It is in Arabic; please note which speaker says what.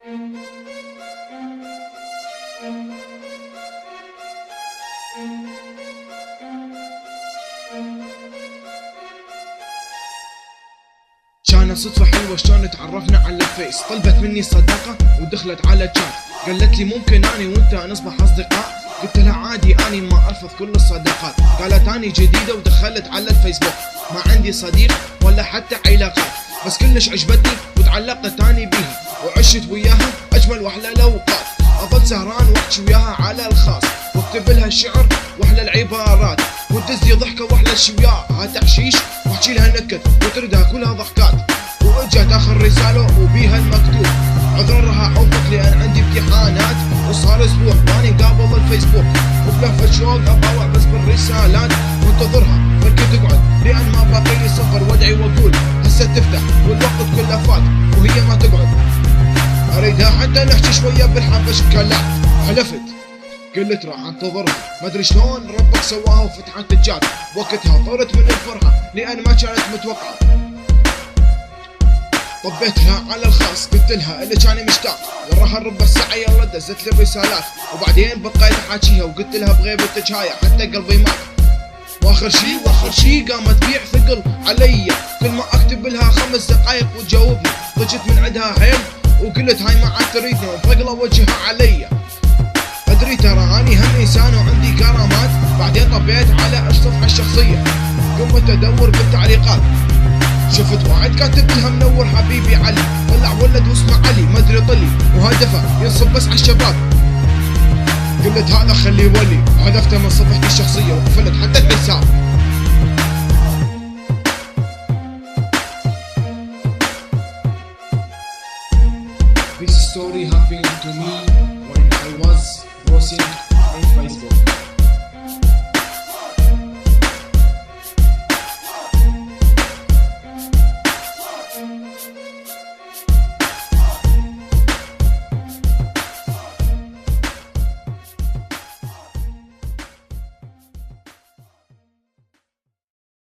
Speaker 1: كانت صدفة حلوة شلون تعرفنا على الفيس. طلبت مني صداقة ودخلت على الشات، قالت لي ممكن اني وانت نصبح اصدقاء. قلت لها عادي اني ما ارفض كل الصداقات. قالت اني جديدة ودخلت على الفيسبوك، ما عندي صديق ولا حتى علاقات، بس كلش عجبتني وتعلقت اني بيها وعشت وياها اجمل واحلى الاوقات. اظل سهران واحكي وياها على الخاص واكتب لها الشعر واحلى العبارات، وتدز لي ضحكة واحلى الشوياها تحشيش واحكي لها نكت وتردها كلها ضحكات. واجت اخر رسالة وبيها المكتوب عذرها عوضك لان عندي امتحانات، وصار اسبوع واني قابل الفيسبوك وبلهفة شوق اباوع بس بالرسالات وانتظرها فرقي تقعد لان ما باقي لي صفر وادعي واقول هسه تفتح والوقت كله فات وهي ما تقعد. اريدها حتى نحكي شوية بالحبش كلات. حلفت قلت راح انتظرها، ما ادري شلون ربك سواها وفتحت الجات. وقتها طرت من الفرحة لان ما كانت متوقعة. طبيتها على الخاص قلت لها اللي كاني مشتاق، وراها ربع ساعة يلا دزت لي الرسالات، وبعدين بقيت احاكيها وقلت لها بغيبتك هاي حتى قلبي مات. واخر شي قامت تبيع ثقل علي، كل ما اكتب لها 5 دقايق وتجاوبني. ضجت من عندها حيل وقلت هاي ما عاد تريدني ومفقله وجهها علي. ادري ترى اني هم انسان وعندي كرامات. بعدين طبيت على الصفحة الشخصية قمت ادور بالتعليقات، شفت واحد كاتب لها منور حبيبي علي، طلع ولد واسمه علي ما ادري طلي وهدفه ينصب بس على الشباب. قلت هذا خليه ولي، وحذفته من صفحتي الشخصية وقفلت حتى الحساب. This story happened to me when I was browsing in Facebook.